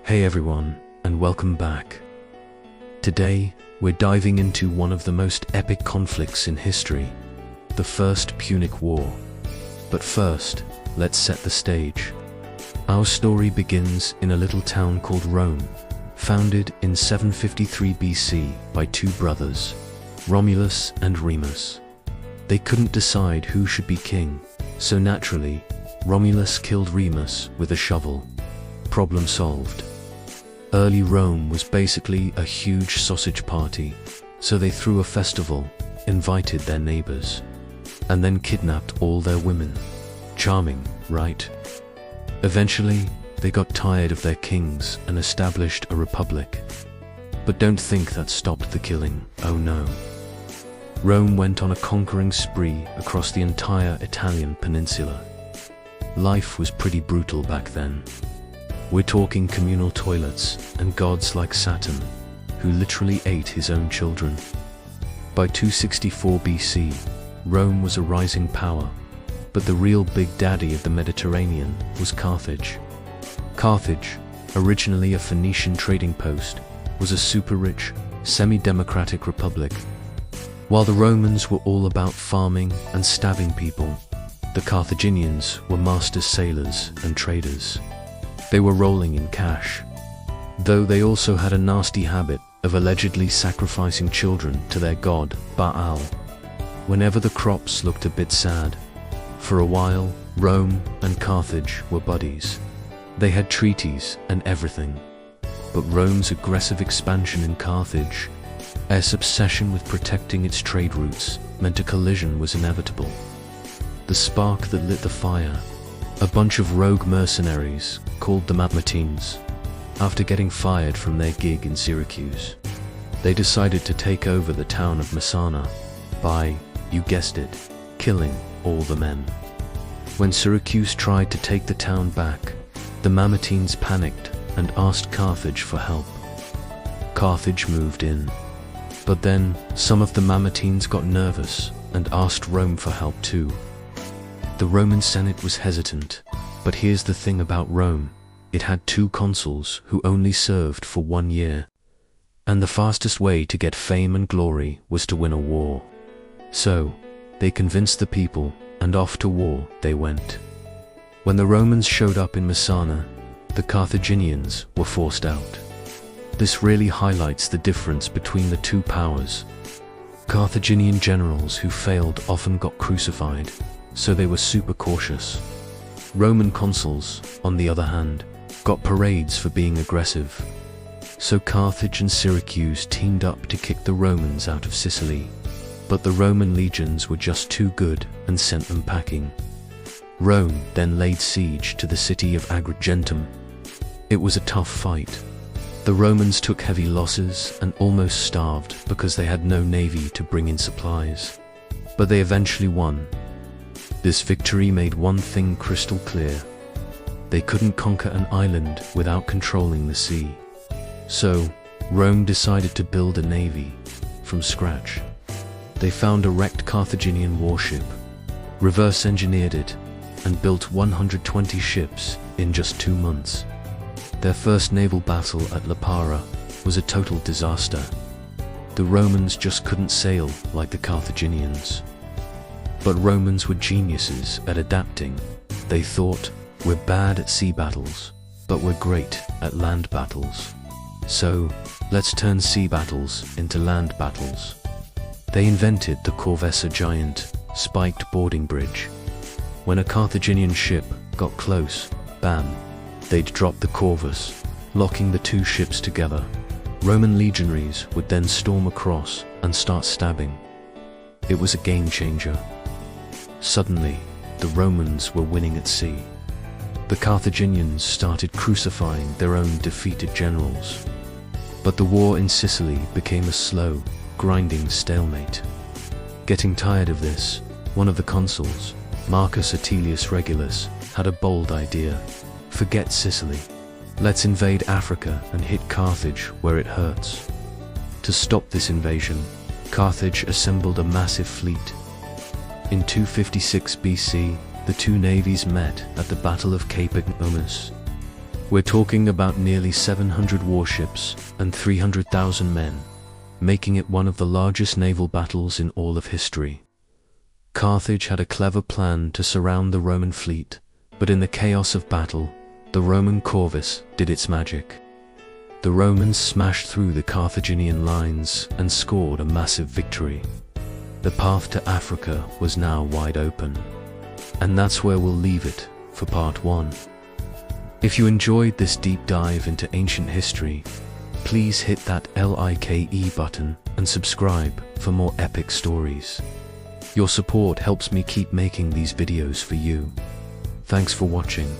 Hey everyone, and welcome back. Today, we're diving into one of the most epic conflicts in history, the First Punic War. But first, let's set the stage. Our story begins in a little town called Rome, founded in 753 BC by two brothers, Romulus and Remus. They couldn't decide who should be king, so naturally, Romulus killed Remus with a shovel. Problem solved. Early Rome was basically a huge sausage party, so they threw a festival, invited their neighbors, and then kidnapped all their women. Charming, right? Eventually, they got tired of their kings and established a republic. But don't think that stopped the killing, oh no. Rome went on a conquering spree across the entire Italian peninsula. Life was pretty brutal back then. We're talking communal toilets and gods like Saturn, who literally ate his own children. By 264 BC, Rome was a rising power, but the real big daddy of the Mediterranean was Carthage. Carthage, originally a Phoenician trading post, was a super-rich, semi-democratic republic. While the Romans were all about farming and stabbing people, the Carthaginians were master sailors and traders. They were rolling in cash, though they also had a nasty habit of allegedly sacrificing children to their god, Baal, whenever the crops looked a bit sad. For a while, Rome and Carthage were buddies. They had treaties and everything. But Rome's aggressive expansion in Carthage, its obsession with protecting its trade routes, meant a collision was inevitable. The spark that lit the fire, a bunch of rogue mercenaries called the Mamertines, after getting fired from their gig in Syracuse. They decided to take over the town of Messana by, you guessed it, killing all the men. When Syracuse tried to take the town back, the Mamertines panicked and asked Carthage for help. Carthage moved in. But then, some of the Mamertines got nervous and asked Rome for help too. The Roman Senate was hesitant, but here's the thing about Rome. It had two consuls who only served for 1 year. And the fastest way to get fame and glory was to win a war. So, they convinced the people, and off to war they went. When the Romans showed up in Messana, the Carthaginians were forced out. This really highlights the difference between the two powers. Carthaginian generals who failed often got crucified, so they were super cautious. Roman consuls, on the other hand, got parades for being aggressive. So Carthage and Syracuse teamed up to kick the Romans out of Sicily. But the Roman legions were just too good and sent them packing. Rome then laid siege to the city of Agrigentum. It was a tough fight. The Romans took heavy losses and almost starved because they had no navy to bring in supplies. But they eventually won. This victory made one thing crystal clear. They couldn't conquer an island without controlling the sea. So, Rome decided to build a navy from scratch. They found a wrecked Carthaginian warship, reverse-engineered it, and built 120 ships in just 2 months. Their first naval battle at Lipara was a total disaster. The Romans just couldn't sail like the Carthaginians. But Romans were geniuses at adapting. They thought, we're bad at sea battles, but we're great at land battles. So, let's turn sea battles into land battles. They invented the Corvus, a giant, spiked boarding bridge. When a Carthaginian ship got close, bam, they'd drop the Corvus, locking the two ships together. Roman legionaries would then storm across and start stabbing. It was a game changer. Suddenly, the Romans were winning at sea. The Carthaginians started crucifying their own defeated generals. But the war in Sicily became a slow, grinding stalemate. Getting tired of this, one of the consuls, Marcus Atilius Regulus, had a bold idea. Forget Sicily. Let's invade Africa and hit Carthage where it hurts. To stop this invasion, Carthage assembled a massive fleet. In 256 BC, the two navies met at the Battle of Cape Ignomus. We're talking about nearly 700 warships and 300,000 men, making it one of the largest naval battles in all of history. Carthage had a clever plan to surround the Roman fleet, but in the chaos of battle, the Roman Corvus did its magic. The Romans smashed through the Carthaginian lines and scored a massive victory. The path to Africa was now wide open. And that's where we'll leave it for part 1. If you enjoyed this deep dive into ancient history, please hit that like button and subscribe for more epic stories. Your support helps me keep making these videos for you. Thanks for watching.